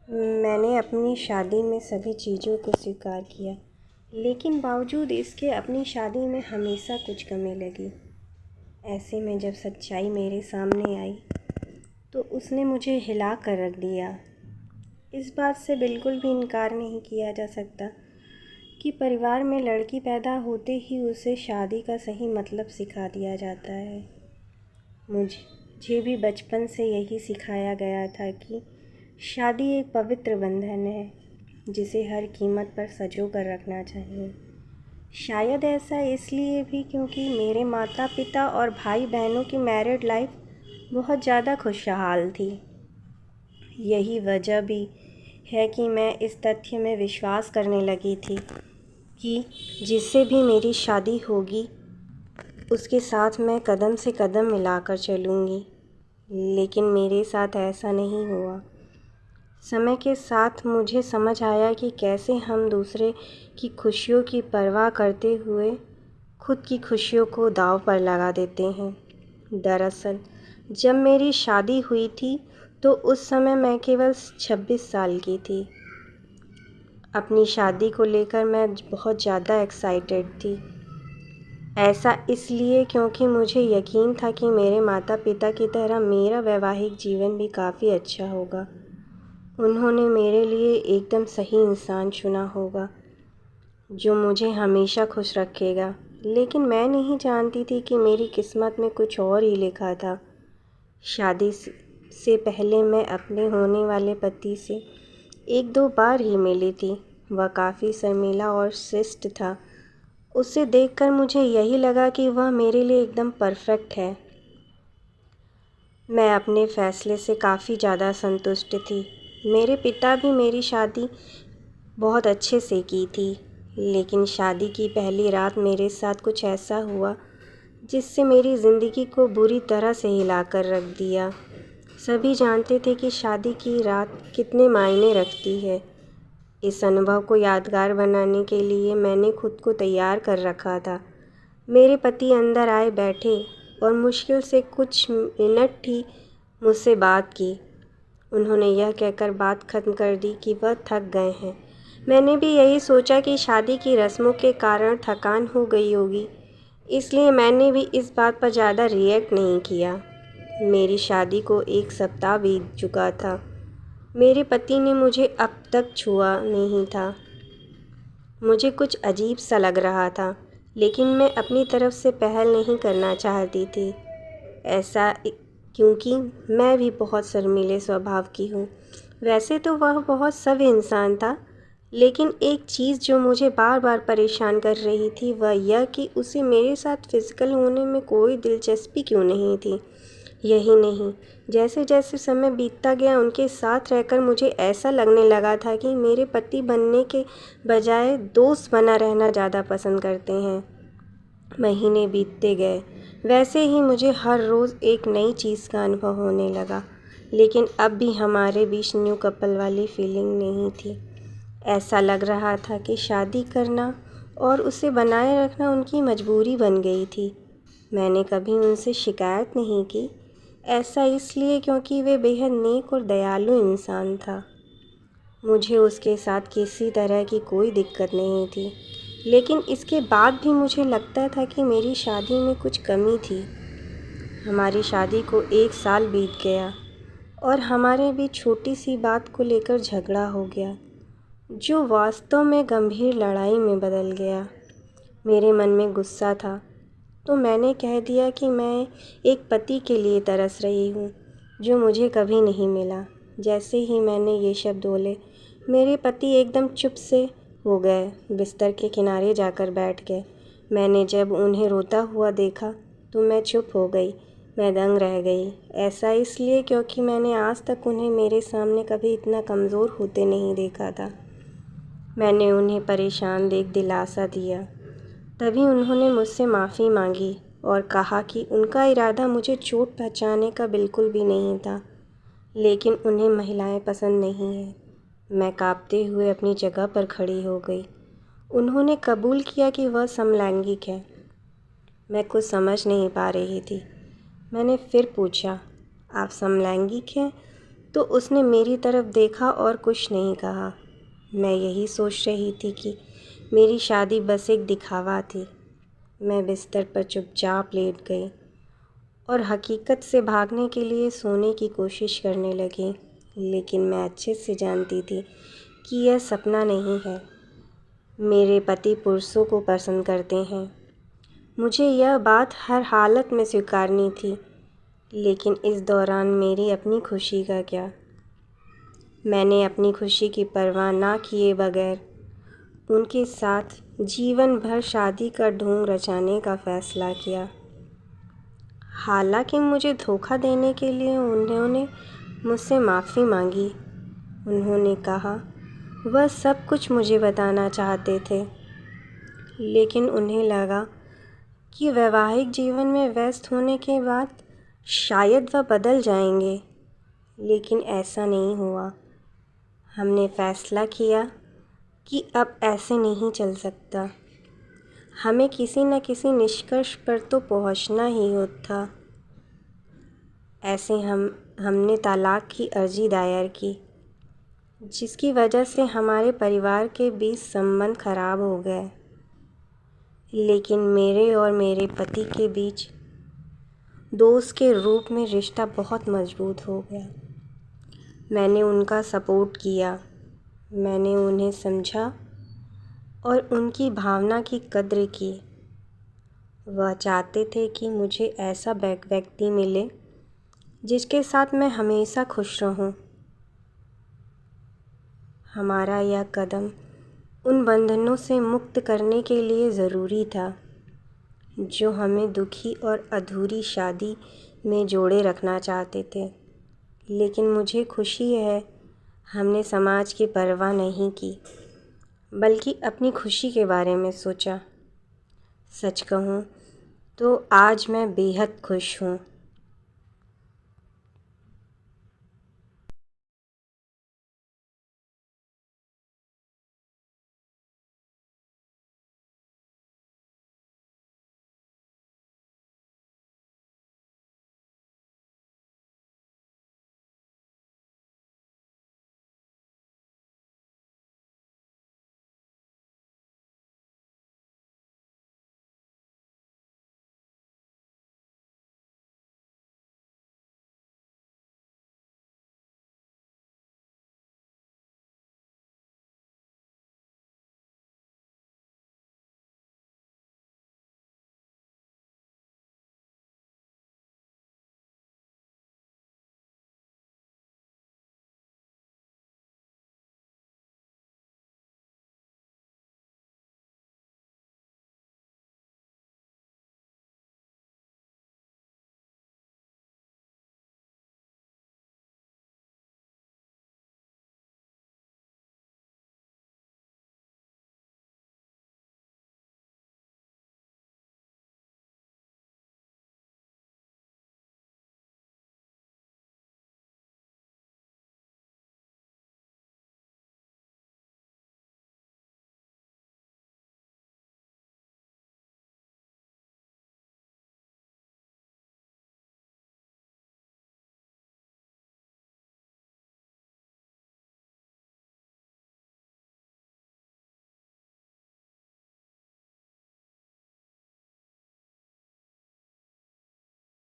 मैंने अपनी शादी में सभी चीज़ों को स्वीकार किया, लेकिन बावजूद इसके अपनी शादी में हमेशा कुछ कमी लगी। ऐसे में जब सच्चाई मेरे सामने आई तो उसने मुझे हिला कर रख दिया। इस बात से बिल्कुल भी इनकार नहीं किया जा सकता कि परिवार में लड़की पैदा होते ही उसे शादी का सही मतलब सिखा दिया जाता है। मुझे भी बचपन से यही सिखाया गया था कि शादी एक पवित्र बंधन है जिसे हर कीमत पर सँजो कर रखना चाहिए। शायद ऐसा इसलिए भी क्योंकि मेरे माता पिता और भाई बहनों की मैरिड लाइफ बहुत ज़्यादा खुशहाल थी। यही वजह भी है कि मैं इस तथ्य में विश्वास करने लगी थी कि जिससे भी मेरी शादी होगी उसके साथ मैं कदम से कदम मिलाकर चलूँगी। लेकिन मेरे साथ ऐसा नहीं हुआ। समय के साथ मुझे समझ आया कि कैसे हम दूसरे की खुशियों की परवाह करते हुए खुद की खुशियों को दांव पर लगा देते हैं। दरअसल जब मेरी शादी हुई थी तो उस समय मैं केवल 26 साल की थी। अपनी शादी को लेकर मैं बहुत ज़्यादा एक्साइटेड थी। ऐसा इसलिए क्योंकि मुझे यकीन था कि मेरे माता पिता की तरह मेरा वैवाहिक जीवन भी काफ़ी अच्छा होगा। उन्होंने मेरे लिए एकदम सही इंसान चुना होगा जो मुझे हमेशा खुश रखेगा। लेकिन मैं नहीं जानती थी कि मेरी किस्मत में कुछ और ही लिखा था। शादी से पहले मैं अपने होने वाले पति से 1-2 बार ही मिली थी। वह काफ़ी शर्मीला और शिष्ट था। उसे देखकर मुझे यही लगा कि वह मेरे लिए एकदम परफेक्ट है। मैं अपने फ़ैसले से काफ़ी ज़्यादा संतुष्ट थी। मेरे पिता भी मेरी शादी बहुत अच्छे से की थी, लेकिन शादी की पहली रात मेरे साथ कुछ ऐसा हुआ जिससे मेरी ज़िंदगी को बुरी तरह से हिला कर रख दिया। सभी जानते थे कि शादी की रात कितने मायने रखती है। इस अनुभव को यादगार बनाने के लिए मैंने खुद को तैयार कर रखा था। मेरे पति अंदर आए बैठे और मुश्किल से कुछ मिनट ही मुझसे बात की। उन्होंने यह कहकर बात ख़त्म कर दी कि वह थक गए हैं। मैंने भी यही सोचा कि शादी की रस्मों के कारण थकान हो गई होगी, इसलिए मैंने भी इस बात पर ज़्यादा रिएक्ट नहीं किया। मेरी शादी को 1 सप्ताह बीत चुका था। मेरे पति ने मुझे अब तक छुआ नहीं था। मुझे कुछ अजीब सा लग रहा था, लेकिन मैं अपनी तरफ से पहल नहीं करना चाहती थी। ऐसा क्योंकि मैं भी बहुत शर्मीले स्वभाव की हूँ। वैसे तो वह बहुत सभ्य इंसान था, लेकिन एक चीज़ जो मुझे बार बार परेशान कर रही थी वह यह कि उसे मेरे साथ फिज़िकल होने में कोई दिलचस्पी क्यों नहीं थी। यही नहीं, जैसे जैसे समय बीतता गया उनके साथ रहकर मुझे ऐसा लगने लगा था कि मेरे पति बनने के बजाय दोस्त बना रहना ज़्यादा पसंद करते हैं। महीने बीतते गए, वैसे ही मुझे हर रोज़ एक नई चीज़ का अनुभव होने लगा, लेकिन अब भी हमारे बीच न्यू कपल वाली फीलिंग नहीं थी। ऐसा लग रहा था कि शादी करना और उसे बनाए रखना उनकी मजबूरी बन गई थी। मैंने कभी उनसे शिकायत नहीं की, ऐसा इसलिए क्योंकि वे बेहद नेक और दयालु इंसान था। मुझे उसके साथ किसी तरह की कोई दिक्कत नहीं थी, लेकिन इसके बाद भी मुझे लगता था कि मेरी शादी में कुछ कमी थी। हमारी शादी को 1 साल बीत गया और हमारे बीच छोटी सी बात को लेकर झगड़ा हो गया, जो वास्तव में गंभीर लड़ाई में बदल गया। मेरे मन में गुस्सा था, तो मैंने कह दिया कि मैं एक पति के लिए तरस रही हूँ, जो मुझे कभी नहीं मिला। जैसे ही मैंने ये शब्द बोले, मेरे पति एकदम चुप से हो गए, बिस्तर के किनारे जाकर बैठ गए। मैंने जब उन्हें रोता हुआ देखा तो मैं चुप हो गई, मैं दंग रह गई। ऐसा इसलिए क्योंकि मैंने आज तक उन्हें मेरे सामने कभी इतना कमज़ोर होते नहीं देखा था। मैंने उन्हें परेशान देख दिलासा दिया। तभी उन्होंने मुझसे माफ़ी मांगी और कहा कि उनका इरादा मुझे चोट पहुंचाने का बिल्कुल भी नहीं था, लेकिन उन्हें महिलाएं पसंद नहीं हैं। मैं कांपते हुए अपनी जगह पर खड़ी हो गई। उन्होंने कबूल किया कि वह समलैंगिक है। मैं कुछ समझ नहीं पा रही थी। मैंने फिर पूछा, आप समलैंगिक हैं? तो उसने मेरी तरफ देखा और कुछ नहीं कहा। मैं यही सोच रही थी कि मेरी शादी बस एक दिखावा थी। मैं बिस्तर पर चुपचाप लेट गई और हकीकत से भागने के लिए सोने की कोशिश करने लगी, लेकिन मैं अच्छे से जानती थी कि यह सपना नहीं है। मेरे पति पुरुषों को पसंद करते हैं। मुझे यह बात हर हालत में स्वीकारनी थी, लेकिन इस दौरान मेरी अपनी खुशी का क्या? मैंने अपनी खुशी की परवाह ना किए बगैर उनके साथ जीवन भर शादी का ढोंग रचाने का फ़ैसला किया। हालांकि मुझे धोखा देने के लिए उन्होंने मुझसे माफ़ी मांगी। उन्होंने कहा वह सब कुछ मुझे बताना चाहते थे, लेकिन उन्हें लगा कि वैवाहिक जीवन में व्यस्त होने के बाद शायद वह बदल जाएंगे, लेकिन ऐसा नहीं हुआ। हमने फ़ैसला किया कि अब ऐसे नहीं चल सकता। हमें किसी न किसी निष्कर्ष पर तो पहुंचना ही था। ऐसे हमने तलाक की अर्ज़ी दायर की, जिसकी वजह से हमारे परिवार के बीच संबंध खराब हो गए। लेकिन मेरे और मेरे पति के बीच दोस्त के रूप में रिश्ता बहुत मजबूत हो गया। मैंने उनका सपोर्ट किया, मैंने उन्हें समझा और उनकी भावना की कद्र की। वह चाहते थे कि मुझे ऐसा व्यक्ति मिले जिसके साथ मैं हमेशा खुश रहूं। हमारा यह कदम उन बंधनों से मुक्त करने के लिए ज़रूरी था जो हमें दुखी और अधूरी शादी में जोड़े रखना चाहते थे। लेकिन मुझे खुशी है हमने समाज की परवाह नहीं की, बल्कि अपनी खुशी के बारे में सोचा। सच कहूँ तो आज मैं बेहद खुश हूँ।